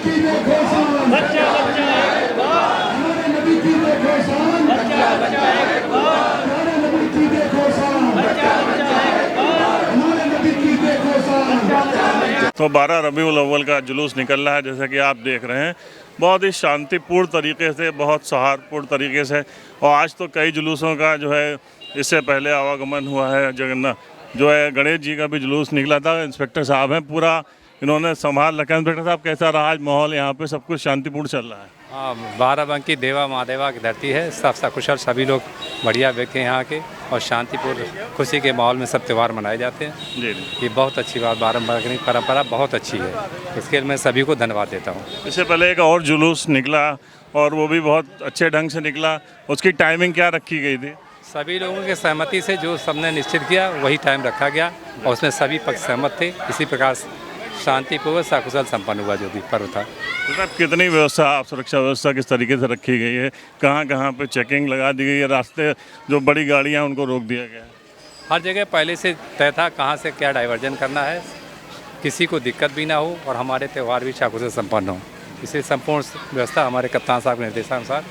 की देखो शान, बच्चा बच्चा है कुर्बान, हमारे नबी की देखो शान, बच्चा बच्चा है कुर्बान, हमारे नबी की देखो शान, बच्चा बच्चा है कुर्बान, हमारे नबी की देखो शान। तो 12 रबीउल अव्वल का जुलूस निकल रहा है, जैसे कि आप देख रहे हैं, बहुत ही शांतिपूर्ण तरीके से, बहुत सौहार्दपूर्ण तरीके से। और आज तो कई जुलूसों का जो है इससे पहले आवागमन हुआ है। जगन्नाथ जो है गणेश जी का भी जुलूस निकला था। इंस्पेक्टर साहब हैं, पूरा इन्होंने संभाल रखा है। इंस्पेक्टर साहब, कैसा रहा आज माहौल? यहाँ पे सब कुछ शांतिपूर्ण चल रहा है। हाँ, बाराबंकी देवा महादेवा की धरती है। सब सकुशल, सभी लोग बढ़िया व्यक्ति हैं यहाँ के, और शांतिपूर्ण खुशी के माहौल में सब त्यौहार मनाए जाते हैं। जी। ये बहुत अच्छी बात, बाराबंकी की परंपरा बहुत अच्छी है। इसके लिए मैं सभी को धन्यवाद देता हूँ। इससे पहले एक और जुलूस निकला और वो भी बहुत अच्छे ढंग से निकला। उसकी टाइमिंग क्या रखी गई थी? सभी लोगों की सहमति से जो सबने निश्चित किया वही टाइम रखा गया, और उसमें सभी पक्ष सहमत थे। इसी प्रकार शांतिपूर्वक सकुशल संपन्न हुआ जो भी पर्व था। तो साहब, कितनी व्यवस्था, आप सुरक्षा व्यवस्था किस तरीके से रखी गई है? कहाँ कहाँ पे चेकिंग लगा दी गई है? रास्ते जो बड़ी गाड़ियाँ उनको रोक दिया गया है? हर जगह पहले से तय था कहाँ से क्या डाइवर्जन करना है, किसी को दिक्कत भी ना हो और हमारे त्यौहार भी सकुशल संपन्न हो। इसलिए संपूर्ण व्यवस्था हमारे कप्तान साहब के निर्देशानुसार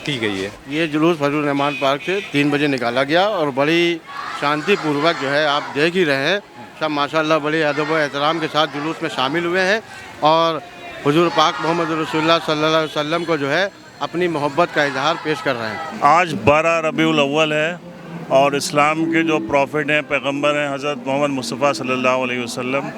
की गई है। ये जुलूस फजलुर रहमान पार्क से 3 बजे निकाला गया और बड़ी शांतिपूर्वक जो है आप देख ही रहे हैं, सब माशाल्लाह बड़े अदब व एहतराम के साथ जुलूस में शामिल हुए हैं और हुजूर पाक मोहम्मद रसूलुल्लाह सल्लल्लाहु अलैहि वसल्लम को जो है अपनी मोहब्बत का इजहार पेश कर रहे हैं। आज 12 रबीउल अव्वल है और इस्लाम के जो प्रॉफिट हैं, पैगंबर हैं, हज़रत मोहम्मद मुस्तफ़ा सल्लल्लाहु अलैहि वसल्लम,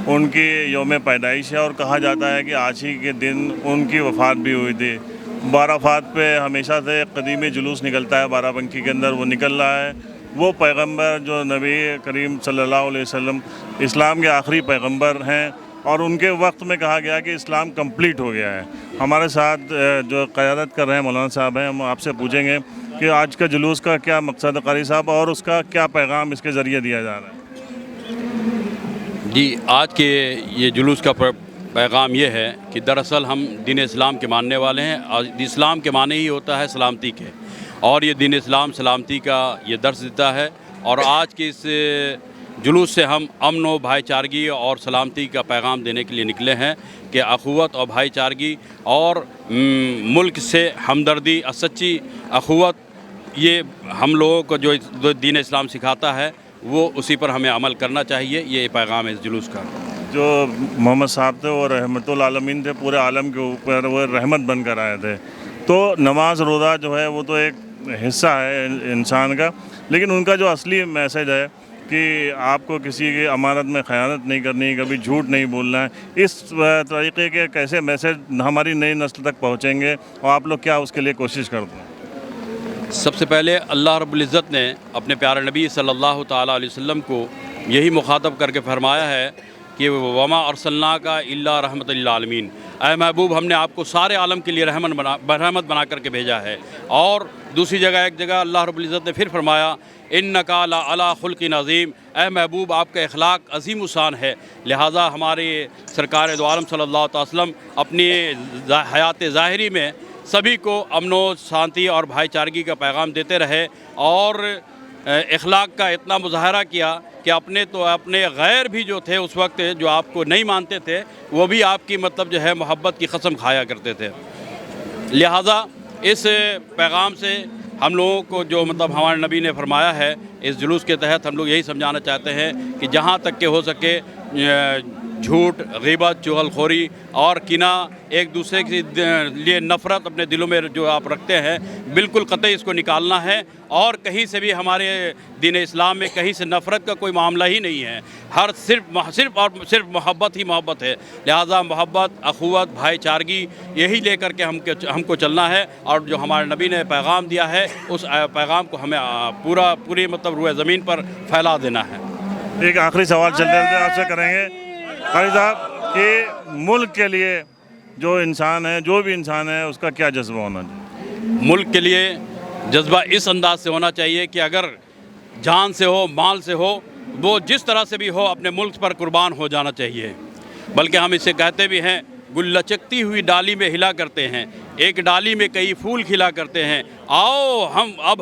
उनकी यौम पैदाइश है। और कहा जाता है कि आज ही के दिन उनकी वफ़ात भी हुई थी। बाराफात पे हमेशा से कदीमी जुलूस निकलता है, बाराबंकी के अंदर वो निकल रहा है। वो पैगंबर जो नबी करीम सल्लल्लाहु अलैहि वसल्लम इस्लाम के आखिरी पैगंबर हैं, और उनके वक्त में कहा गया कि इस्लाम कंप्लीट हो गया है। हमारे साथ जो क़यादत कर रहे हैं मौलाना साहब हैं, हम आपसे पूछेंगे कि आज का जुलूस का क्या मकसद है कारी साहब, और उसका क्या पैगाम इसके ज़रिए दिया जा रहा है? जी, आज के ये जुलूस का पैगाम ये है कि दरअसल हम दीन इस्लाम के मानने वाले हैं, और इस्लाम के माने ही होता है सलामती के, और ये दीन इस्लाम सलामती का ये दर्स देता है। और आज के इस जुलूस से हम अमन व भाईचारगी और सलामती का पैगाम देने के लिए निकले हैं कि अखुवत और भाईचारगी और मुल्क से हमदर्दी, सच्ची अखुवत, ये हम लोगों को जो दीन इस्लाम सिखाता है वो उसी पर हमें अमल करना चाहिए। ये पैगाम है इस जुलूस का। जो मोहम्मद साहब थे वो रहमतुल आलमीन थे, पूरे आलम के ऊपर वो रहमत बनकर आए थे। तो नमाज रोज़ा जो है वो तो एक हिस्सा है इंसान का, लेकिन उनका जो असली मैसेज है कि आपको किसी की अमानत में ख़यानत नहीं करनी, कभी झूठ नहीं बोलना है, इस तरीके के कैसे मैसेज हमारी नई नस्ल तक पहुँचेंगे और आप लोग क्या उसके लिए कोशिश करते हैं? सबसे पहले अल्लाह रब्बुल इज़्ज़त ने अपने प्यारे नबी सल्लल्लाहु ताला अलैहि वसल्लम को यही मुखातब करके फरमाया है कि वमा अरसलनाका इल्ला रहमतल लिल आलमीन, ऐ महबूब हमने आपको सारे आलम के लिए रहमत बना करके भेजा है। और दूसरी जगह, एक जगह अल्लाह रब्बुल इज़्ज़त ने फिर फरमाया इन्नका अला खुल्क़िन अज़ीम, ऐ महबूब आपका अखलाक अज़ीम शान है। लिहाजा हमारे सरकार दो आलम सल्लल्लाहु अलैहि वसल्लम अपनी हयात ज़ाहिरी में सभी को अमनो, शांति और भाईचारगी का पैगाम देते रहे, और अखलाक का इतना मुजाहरा किया कि अपने गैर भी जो थे उस वक्त, जो आपको नहीं मानते थे, वो भी आपकी मतलब जो है मोहब्बत की कसम खाया करते थे। लिहाजा इस पैगाम से हम लोगों को जो मतलब हमारे नबी ने फरमाया है, इस जुलूस के तहत हम लोग यही समझाना चाहते हैं कि जहाँ तक के हो सके झूठ, ग़ीबत, चुगलखोरी और किना, एक दूसरे के लिए नफ़रत अपने दिलों में जो आप रखते हैं, बिल्कुल कतई इसको निकालना है। और कहीं से भी हमारे दीन इस्लाम में कहीं से नफ़रत का कोई मामला ही नहीं है। हर सिर्फ मोहब्बत ही मोहब्बत है। लिहाजा मोहब्बत, अखुवत, भाईचारगी यही लेकर के हमको चलना है, और जो हमारे नबी ने पैगाम दिया है उस पैगाम को हमें पूरी मतलब रूए ज़मीन पर फैला देना है। एक आखिरी सवाल चलते चलते आपसे करेंगे कारी साहब कि मुल्क के लिए जो इंसान है, जो भी इंसान है, उसका क्या जज्बा होना चाहिए? मुल्क के लिए जज्बा इस अंदाज से होना चाहिए कि अगर जान से हो, माल से हो, वो जिस तरह से भी हो अपने मुल्क पर कुर्बान हो जाना चाहिए। बल्कि हम इसे कहते भी हैं, गुल लचकती हुई डाली में हिला करते हैं, एक डाली में कई फूल खिला करते हैं, आओ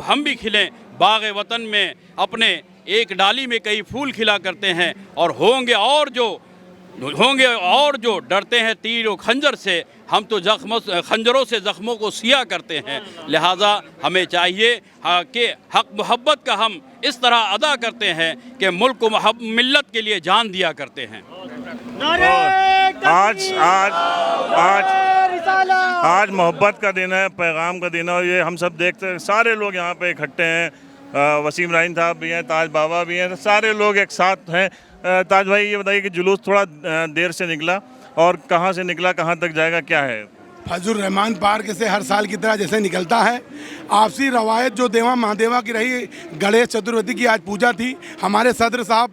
हम भी खिलें बाग़ वतन में, अपने एक डाली में कई फूल खिला करते हैं, और होंगे और जो होंगे, और जो डरते हैं तीर और खंजर से, हम तो खंजरों से ज़ख्मों को सिया करते हैं। लिहाजा हमें चाहिए कि हक़ मोहब्बत का हम इस तरह अदा करते हैं कि मुल्क को मिल्लत के लिए जान दिया करते हैं। आज मोहब्बत का दिन है, पैगाम का दिन है, और ये हम सब देखते हैं, सारे लोग यहाँ पे इकट्ठे हैं। वसीम राइन साहब भी हैं, ताज बाबा भी हैं, सारे लोग एक साथ हैं। ताज भाई ये बताइए कि जुलूस थोड़ा देर से निकला, और कहाँ से निकला, कहाँ तक जाएगा, क्या है? फजल रहमान पार्क से हर साल की तरह जैसे निकलता है। आपसी रवायत जो देवा महादेवा की रही, गणेश चतुर्थी की आज पूजा थी। हमारे सदर साहब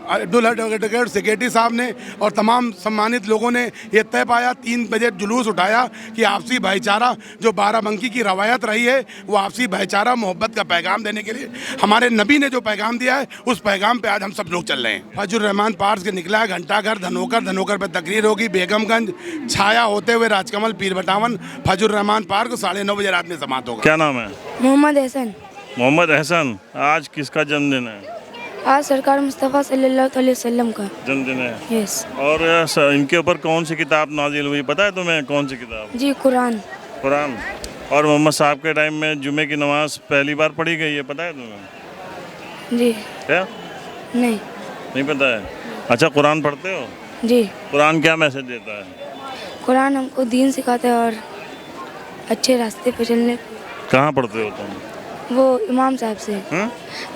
अब्दुल एडवोकेट सेक्रेटरी साहब ने और तमाम सम्मानित लोगों ने ये तय पाया, 3 बजे जुलूस उठाया कि आपसी भाईचारा जो बाराबंकी की रवायत रही है, वो आपसी भाईचारा मोहब्बत का पैगाम देने के लिए हमारे नबी ने जो पैगाम दिया है, उस पैगाम पे आज हम सब लोग चल रहे हैं। फजल रहमान पार्क से निकला है घंटाघर, धनोकर पे तकरीर होगी, बेगमगंज छाया होते हुए राजकमल, पीर बटावन, फजल रहमान पार्क 9:30 बजे रात में समाप्त होगा। क्या नाम है? मोहम्मद हसन। मोहम्मद हसन, आज किसका जन्मदिन है? आज सरकार मुस्तफ़ा सल्लल्लाहु अलैहि वसल्लम का जन्मदिन है। यस। और इनके ऊपर कौन सी किताब नाजिल हुई, पता है तुम्हें? कौन सी किताब? जी कुरान। कुरान। और मोहम्मद साहब के टाइम में जुमे की नमाज पहली बार पढ़ी गई है, पता है तुम्हें? जी। क्या? नहीं पता है? अच्छा, कुरान पढ़ते हो? जी। कुरान क्या मैसेज देता है? कुरान हमको दीन सिखाता है और अच्छे रास्ते पर चलने। कहाँ पढ़ते हो तुम? वो इमाम साहब से।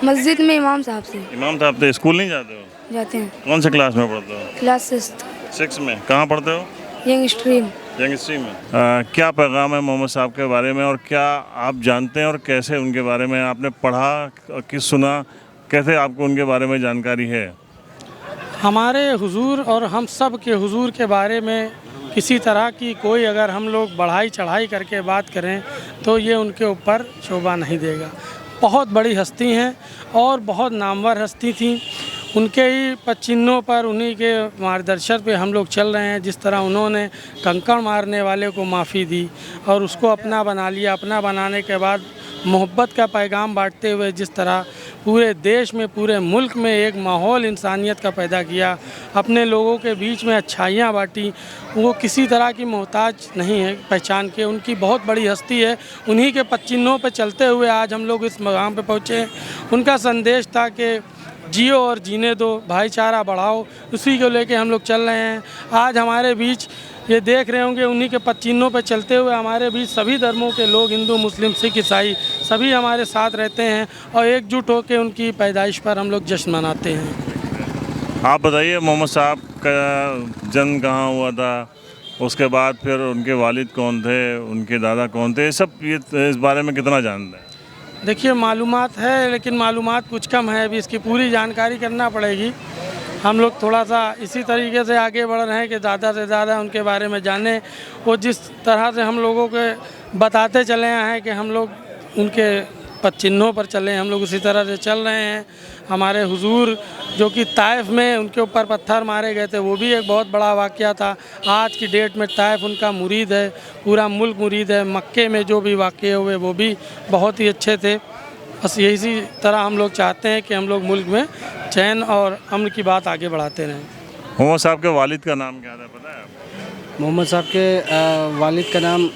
मस्जिद में इमाम साहब से। इमाम साहब से स्कूल नहीं जाते हो? जाते हैं। कौन से क्लास में पढ़ते हो? क्लास 6 में। कहाँ पढ़ते हो? Young stream. यंग स्ट्रीम में। क्या पैगाम है मोहम्मद साहब के बारे में, और क्या आप जानते हैं, और कैसे उनके बारे में आपने पढ़ा कि सुना, कैसे आपको उनके बारे में जानकारी है? हमारे हुजूर और हम सब के हुजूर के बारे में किसी तरह की कोई अगर हम लोग बढ़ाई चढ़ाई करके बात करें तो ये उनके ऊपर शोभा नहीं देगा। बहुत बड़ी हस्ती हैं और बहुत नामवर हस्ती थी। उनके ही पचिन्हों पर, उन्हीं के मार्गदर्शन पे हम लोग चल रहे हैं। जिस तरह उन्होंने कंकड़ मारने वाले को माफ़ी दी और उसको अपना बना लिया, अपना बनाने के बाद मोहब्बत का पैगाम बांटते हुए जिस तरह पूरे देश में, पूरे मुल्क में एक माहौल इंसानियत का पैदा किया, अपने लोगों के बीच में अच्छाइयाँ बांटी, वो किसी तरह की मोहताज नहीं है पहचान के। उनकी बहुत बड़ी हस्ती है। उन्हीं के पचिन्हों पे चलते हुए आज हम लोग इस मकाम पे पहुँचे हैं। उनका संदेश था कि जियो और जीने दो, भाईचारा बढ़ाओ, उसी को लेके हम लोग चल रहे हैं। आज हमारे बीच ये देख रहे होंगे, उन्हीं के पचिन्हों पे चलते हुए हमारे बीच सभी धर्मों के लोग, हिंदू, मुस्लिम, सिख, ईसाई, सभी हमारे साथ रहते हैं और एकजुट होकर उनकी पैदाइश पर हम लोग जश्न मनाते हैं। आप बताइए, मोहम्मद साहब का जन्म कहाँ हुआ था, उसके बाद फिर उनके वालिद कौन थे, उनके दादा कौन थे, सब ये इस बारे में कितना जानते हैं? देखिए, मालूमात है लेकिन मालूमात कुछ कम है, अभी इसकी पूरी जानकारी करना पड़ेगी। हम लोग थोड़ा सा इसी तरीके से आगे बढ़ रहे हैं कि ज़्यादा से ज़्यादा उनके बारे में जानें। वो जिस तरह से हम लोगों के बताते चले हैं कि हम लोग उनके पदचिन्हों पर चलें, हम लोग उसी तरह से चल रहे हैं। हमारे हुजूर जो कि ताइफ में उनके ऊपर पत्थर मारे गए थे, वो भी एक बहुत बड़ा वाक़या था। आज की डेट में ताइफ उनका मुरीद है, पूरा मुल्क मुरीद है। मक्के में जो भी वाक़ये हुए वो भी बहुत ही अच्छे थे। बस इसी तरह हम लोग चाहते हैं कि हम लोग मुल्क में चैन और अमन की बात आगे बढ़ाते रहें। मोहम्मद साहब के वालिद का नाम क्या था, पता है आपको? मोहम्मद साहब के वालिद का नाम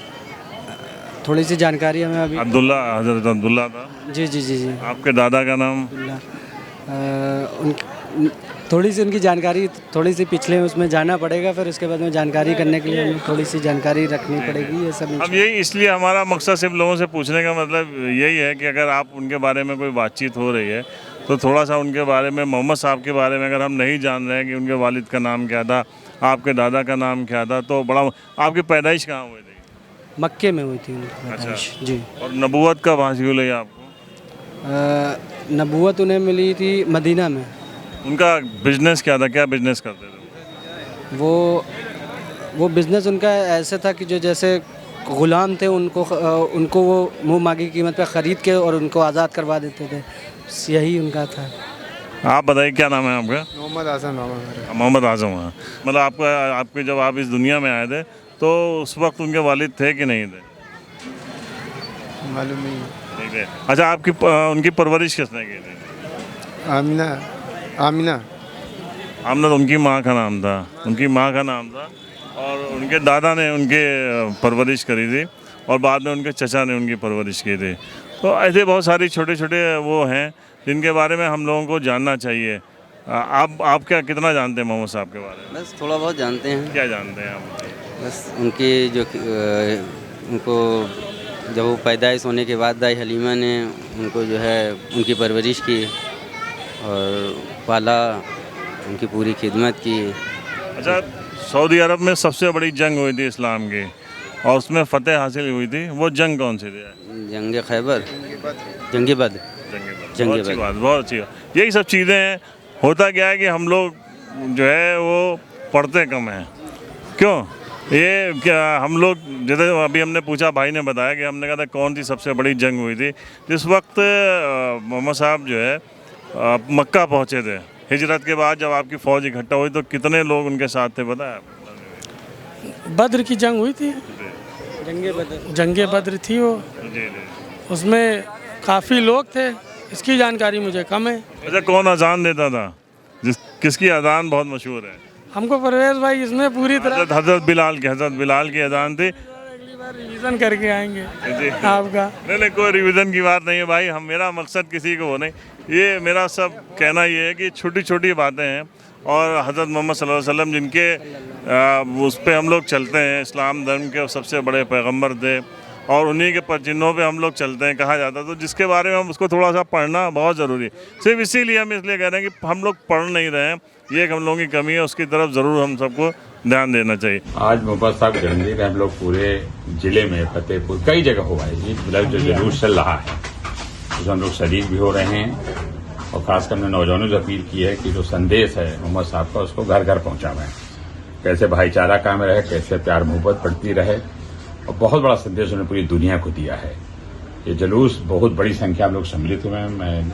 थोड़ी सी जानकारी हमें अभी। अब्दुल्ला, हज़रत अब्दुल्ला था। जी जी जी जी। आपके दादा का नाम? अब्दुल्ला। थोड़ी सी उनकी जानकारी, थोड़ी सी पिछले उसमें जाना पड़ेगा, फिर उसके बाद में जानकारी करने के लिए हमें थोड़ी सी जानकारी रखनी पड़ेगी। ये सब अब यही, इसलिए हमारा मकसद सिर्फ लोगों से पूछने का मतलब यही है कि अगर आप उनके बारे में कोई बातचीत हो रही है तो थोड़ा सा उनके बारे में, मोहम्मद साहब के बारे में अगर हम नहीं जान रहे हैं कि उनके वालिद का नाम क्या था, आपके दादा का नाम क्या था, तो बड़ा। आपकी पैदाइश कहाँ हुई थी? मक्के में हुई थी उनकी पैदाइश। जी। और नबूवत कब हासिल हुई आपको? नबूवत उन्हें मिली थी मदीना में। उनका बिजनेस क्या था, क्या बिजनेस करते थे वो बिज़नेस उनका ऐसे था कि जो जैसे ग़ुलाम थे उनको वो मुँह मांगी कीमत पे ख़रीद के और उनको आज़ाद करवा देते थे। यही उनका था। आप बताइए, क्या नाम है आपका? मोहम्मद आज़म। मोहम्मद आज़म है। मतलब आपके जब आप इस दुनिया में आए थे तो उस वक्त उनके वालिद थे कि नहीं थे? मालूम नहीं थे। अच्छा, उनकी परवरिश किसने की थी? आमिना। आमना उनकी माँ का नाम था, उनकी माँ का नाम था और उनके दादा ने उनके परवरिश करी थी और बाद में उनके चचा ने उनकी परवरिश की थी। तो ऐसे बहुत सारी छोटे छोटे वो हैं जिनके बारे में हम लोगों को जानना चाहिए। आप क्या कितना जानते हैं मोहम्मद साहब के बारे में? बस थोड़ा बहुत जानते हैं। क्या जानते हैं आप? बस उनकी जो उनको जब वो पैदाइश होने के बाद दाई हलीमा ने उनको जो है उनकी परवरिश की और पाला, उनकी पूरी खिदमत की। अच्छा, सऊदी अरब में सबसे बड़ी जंग हुई थी इस्लाम की और उसमें फतेह हासिल हुई थी, वो जंग कौन सी थी? जंग खैबर, जंग बद्र। बहुत अच्छी बात, बहुत अच्छी बात। यही सब चीज़ें हैं। होता क्या है कि हम लोग जो है वो पढ़ते कम हैं। क्यों? ये क्या हम लोग, जैसे अभी हमने पूछा, भाई ने बताया कि हमने कहा था कौन सी सबसे बड़ी जंग हुई थी। जिस वक्त मोहम्मद साहब जो है मक्का पहुँचे थे हिजरत के बाद, जब आपकी फ़ौज इकट्ठा हुई तो कितने लोग उनके साथ थे पता है? बद्र की जंग हुई थी, जंगे बद्र थी वो। उसमें काफ़ी लोग थे, इसकी जानकारी मुझे कम है। अच्छा, कौन अजान देता था? किसकी अजान बहुत मशहूर है? हमको परवेज भाई इसमें पूरी तरह हज़रत बिलाल की अजान थी। अगली बार रिवीजन करके आएंगे जी। आपका। नहीं, कोई रिवीजन की बात नहीं है भाई। मेरा मकसद किसी को हो नहीं, ये मेरा सब कहना ये है कि छोटी छोटी बातें हैं और हज़रत मोहम्मद सल्लल्लाहु अलैहि वसल्लम जिनके उस पर हम लोग चलते हैं, इस्लाम धर्म के सबसे बड़े पैगंबर थे और उन्हीं के चिन्हों पे हम लोग चलते हैं कहा जाता है। तो जिसके बारे में हम उसको थोड़ा सा पढ़ना बहुत ज़रूरी है। सिर्फ इसीलिए हम इसलिए कह रहे हैं कि हम लोग पढ़ नहीं रहे हैं, ये एक हम लोगों की कमी है, उसकी तरफ ज़रूर हम सबको ध्यान देना चाहिए। आज मोहम्मद साहब के जन्मदिन हम लोग पूरे ज़िले में फतेहपुर कई जगह हुआ है, ये मतलब जो जुलूस चल रहा है उसमें हम लोग शरीक भी हो रहे हैं और खासकर हमने नौजवानों से अपील की है कि जो संदेश है मोहम्मद साहब का उसको घर घर पहुँचावें, कैसे भाईचारा कायम रहे, कैसे प्यार मोहब्बत बढ़ती रहे। और बहुत बड़ा संदेश उन्होंने पूरी दुनिया को दिया है। ये जुलूस बहुत बड़ी संख्या में लोग सम्मिलित हुए हैं। मैं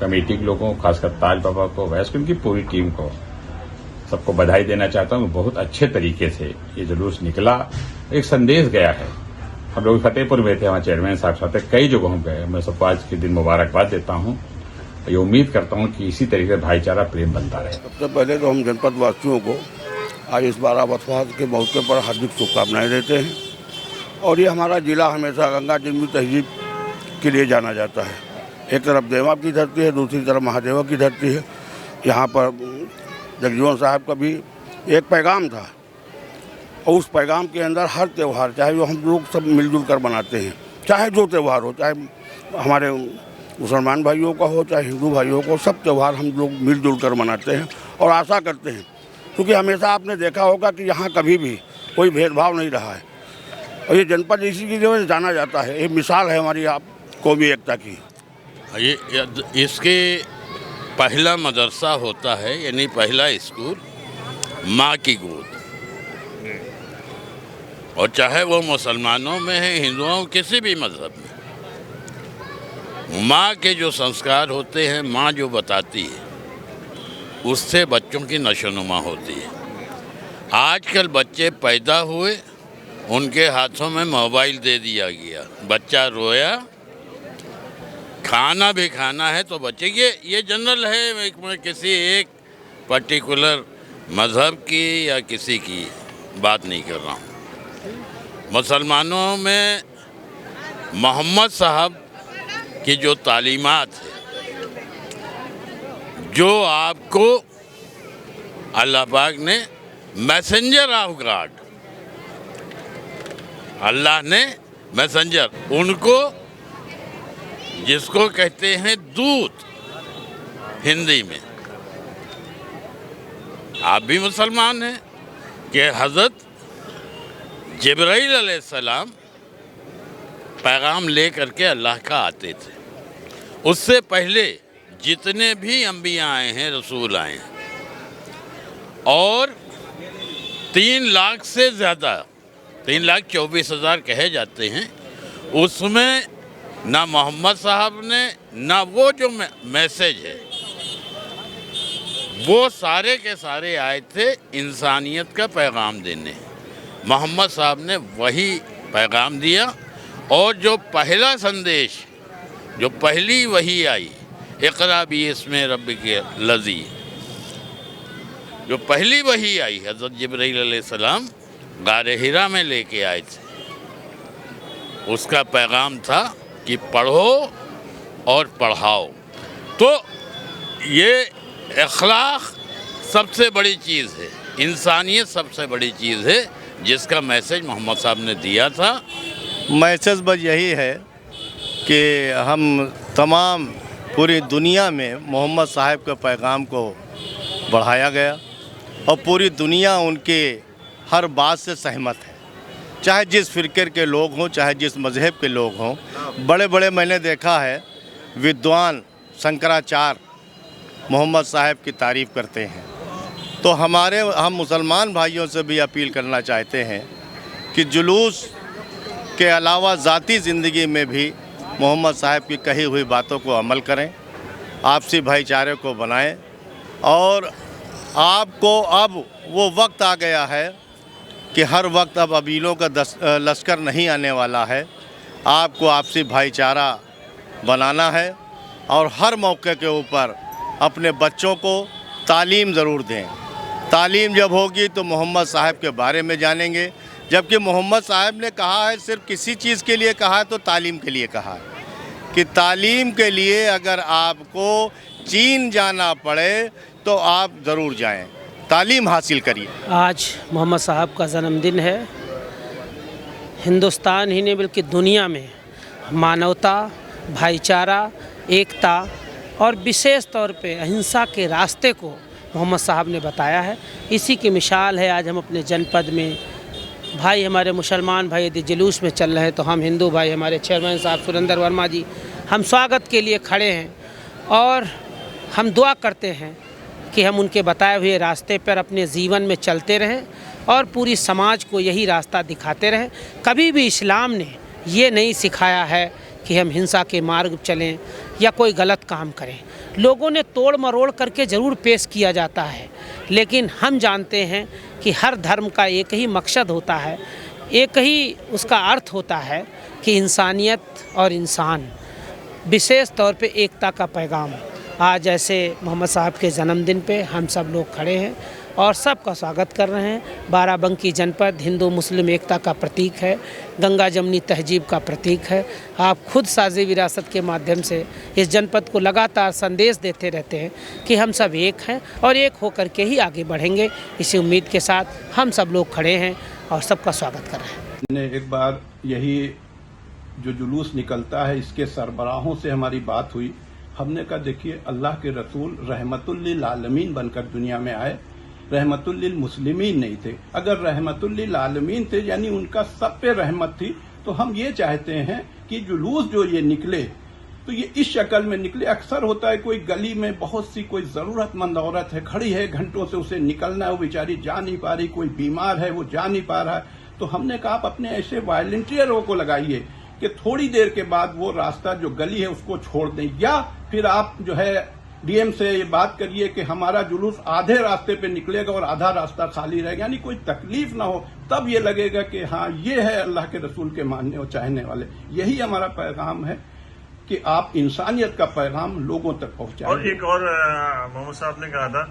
कमेटी के लोगों, खासकर ताज बाबा को, वैसे उनकी पूरी टीम को, सबको बधाई देना चाहता हूँ। बहुत अच्छे तरीके से ये जुलूस निकला, एक संदेश गया है। हम लोग फतेहपुर में थे, वहाँ चेयरमैन साहब साथ कई जगहों गए। मैं सबको आज के दिन मुबारकबाद देता हूँ। ये उम्मीद करता हूँ कि इसी तरीके से भाईचारा प्रेम बनता रहे। सबसे पहले तो हम जनपद वासियों को आज इस बारावफात के मौके पर हार्दिक शुभकामनाएं देते हैं। और ये हमारा जिला हमेशा गंगा जमुनी तहजीब के लिए जाना जाता है। एक तरफ देवा की धरती है, दूसरी तरफ महादेवा की धरती है। यहाँ पर जगजीवन साहब का भी एक पैगाम था और उस पैगाम के अंदर हर त्यौहार, चाहे वो हम लोग सब मिलजुल कर बनाते हैं, चाहे जो त्यौहार हो, चाहे हमारे मुसलमान भाइयों का हो, चाहे हिंदू भाइयों को, सब त्यौहार हम लोग मिलजुल कर मनाते हैं। और आशा करते हैं, क्योंकि हमेशा आपने देखा होगा कि यहाँ कभी भी कोई भेदभाव नहीं रहा है और ये जनपद इसी की वजह से जाना जाता है। ये मिसाल है हमारी आप कौमी एकता की। ये इसके पहला मदरसा होता है, यानी पहला स्कूल माँ की गोद। और चाहे वो मुसलमानों में है, हिंदुओं, किसी भी मज़हब में, माँ के जो संस्कार होते हैं, माँ जो बताती है, उससे बच्चों की नशोनुमा होती है। आजकल बच्चे पैदा हुए, उनके हाथों में मोबाइल दे दिया गया, बच्चा रोया, खाना भी खाना है तो बच्चे, ये जनरल है, मैं किसी एक पर्टिकुलर मज़हब की या किसी की बात नहीं कर रहा हूँ। मुसलमानों में मोहम्मद साहब की जो तालीमात है, जो आपको अल्लाह पाक ने मैसेंजर ऑफ गॉड, अल्लाह ने मैसेंजर, उनको जिसको कहते हैं दूत हिंदी में, आप भी मुसलमान हैं, कि हज़रत जिब्राइल अलैहिस्सलाम पैगाम ले करके अल्लाह का आते थे। उससे पहले जितने भी अंबिया आए हैं, रसूल आए हैं, और 3 लाख से ज़्यादा, 3,24,000 कहे जाते हैं, उसमें ना मोहम्मद साहब ने, ना वो जो मैसेज है, वो सारे के सारे आए थे इंसानियत का पैगाम देने। मोहम्मद साहब ने वही पैगाम दिया। और जो पहला संदेश, जो पहली वही आई, इक़रा बिस्मि रब्बिक लज़ी, जो पहली वही आई हज़रत जिब्राइल अलैहिस्सलाम गारे हिरा में लेके आए थे, उसका पैगाम था कि पढ़ो और पढ़ाओ। तो ये अखलाक सबसे बड़ी चीज़ है, इंसानियत सबसे बड़ी चीज़ है, जिसका मैसेज मोहम्मद साहब ने दिया था। मैसेज बस यही है कि हम तमाम पूरी दुनिया में मोहम्मद साहब के पैगाम को बढ़ाया गया और पूरी दुनिया उनके हर बात से सहमत है, चाहे जिस फ़िरके के लोग हों, चाहे जिस मज़हब के लोग हों। बड़े बड़े मैंने देखा है विद्वान शंकराचार्य मोहम्मद साहब की तारीफ़ करते हैं। तो हम मुसलमान भाइयों से भी अपील करना चाहते हैं कि जुलूस के अलावा ज़ाती ज़िंदगी में भी मोहम्मद साहब की कही हुई बातों को अमल करें, आपसी भाईचारे को बनाएं। और आपको अब वो वक्त आ गया है कि हर वक्त अब अबीलों का लश्कर नहीं आने वाला है। आपको आपसी भाईचारा बनाना है और हर मौके के ऊपर अपने बच्चों को तालीम ज़रूर दें। तालीम जब होगी तो मोहम्मद साहब के बारे में जानेंगे, जबकि मोहम्मद साहब ने कहा है, सिर्फ किसी चीज़ के लिए कहा है तो तालीम के लिए कहा है कि तालीम के लिए अगर आपको चीन जाना पड़े तो आप ज़रूर जाएं, तालीम हासिल करिए। आज मोहम्मद साहब का जन्मदिन है। हिंदुस्तान ही नहीं बल्कि दुनिया में मानवता, भाईचारा, एकता और विशेष तौर पे अहिंसा के रास्ते को मोहम्मद साहब ने बताया है। इसी की मिसाल है आज हम अपने जनपद में, भाई हमारे मुसलमान भाई यदि जुलूस में चल रहे हैं तो हम हिंदू भाई हमारे चेयरमैन साहब सुरेंद्र वर्मा जी हम स्वागत के लिए खड़े हैं और हम दुआ करते हैं कि हम उनके बताए हुए रास्ते पर अपने जीवन में चलते रहें और पूरी समाज को यही रास्ता दिखाते रहें। कभी भी इस्लाम ने ये नहीं सिखाया है कि हम हिंसा के मार्ग चलें या कोई गलत काम करें। लोगों ने तोड़ मरोड़ करके ज़रूर पेश किया जाता है, लेकिन हम जानते हैं कि हर धर्म का एक ही मकसद होता है, एक ही उसका अर्थ होता है कि इंसानियत और इंसान, विशेष तौर पे एकता का पैगाम। आज ऐसे मोहम्मद साहब के जन्मदिन पे हम सब लोग खड़े हैं और सबका स्वागत कर रहे हैं। बाराबंकी जनपद हिंदू मुस्लिम एकता का प्रतीक है, गंगा जमनी तहजीब का प्रतीक है। आप खुद साजी विरासत के माध्यम से इस जनपद को लगातार संदेश देते रहते हैं कि हम सब एक हैं और एक होकर के ही आगे बढ़ेंगे। इसी उम्मीद के साथ हम सब लोग खड़े हैं और सबका स्वागत कर रहे हैं। एक बार यही जो जुलूस निकलता है इसके सरबराहों से हमारी बात हुई। हमने कहा देखिए अल्लाह के रसूल रहमतुल लिल आलमीन बनकर दुनिया में आए, रहमतुल लिल मुस्लिमीन नहीं थे। अगर रहमतुल लिल आलमीन थे यानी उनका सब पे रहमत थी, तो हम ये चाहते हैं कि जुलूस जो ये निकले तो ये इस शक्ल में निकले। अक्सर होता है कोई गली में बहुत सी कोई जरूरतमंद औरत है, खड़ी है, घंटों से उसे निकलना है, वो बेचारी जा नहीं पा रही, कोई बीमार है वो जा नहीं पा रहा है। तो हमने कहा आप अपने ऐसे वॉलंटियरों को लगाइए कि थोड़ी देर के बाद वो रास्ता जो गली है उसको छोड़ दें, या फिर आप जो है डीएम से ये बात करिए कि हमारा जुलूस आधे रास्ते पे निकलेगा और आधा रास्ता खाली रहेगा, यानी कोई तकलीफ ना हो। तब ये लगेगा कि हाँ ये है अल्लाह के रसूल के मानने और चाहने वाले। यही हमारा पैगाम है कि आप इंसानियत का पैगाम लोगों तक पहुंचाएं। और एक और मोहम्मद साहब ने कहा था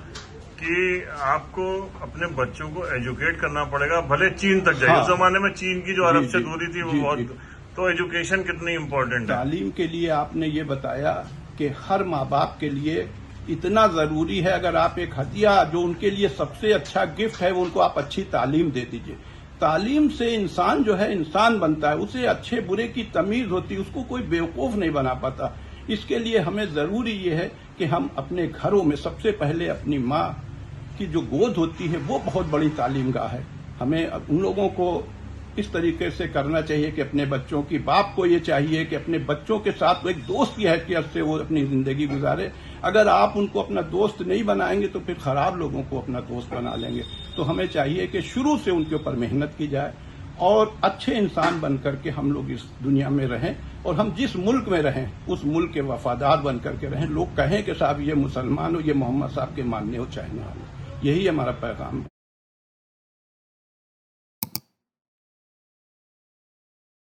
कि आपको अपने बच्चों को एजुकेट करना पड़ेगा, भले चीन तक जाए। उस जमाने में चीन की जो अरब से दूरी थी वो बहुत, तो एजुकेशन कितनी इम्पोर्टेंट है। तालीम के लिए आपने ये बताया कि हर माँ बाप के लिए इतना ज़रूरी है, अगर आप एक हदिया जो उनके लिए सबसे अच्छा गिफ्ट है वो उनको आप अच्छी तालीम दे दीजिए। तालीम से इंसान जो है इंसान बनता है, उसे अच्छे बुरे की तमीज़ होती है, उसको कोई बेवकूफ़ नहीं बना पाता। इसके लिए हमें ज़रूरी ये है कि हम अपने घरों में सबसे पहले अपनी माँ की जो गोद होती है वो बहुत बड़ी तालीम गाह है। हमें उन लोगों को इस तरीके से करना चाहिए कि अपने बच्चों की, बाप को ये चाहिए कि अपने बच्चों के साथ एक दोस्त की हैसियत से वो अपनी ज़िंदगी गुजारे। अगर आप उनको अपना दोस्त नहीं बनाएंगे तो फिर ख़राब लोगों को अपना दोस्त बना लेंगे। तो हमें चाहिए कि शुरू से उनके ऊपर मेहनत की जाए और अच्छे इंसान बन करके हम लोग इस दुनिया में रहें, और हम जिस मुल्क में रहें उस मुल्क के वफादार बन करके रहें। लोग कहें कि साहब ये मुसलमान हो, ये मोहम्मद साहब के मानने हो चाहने वाले। यही हमारा पैगाम है।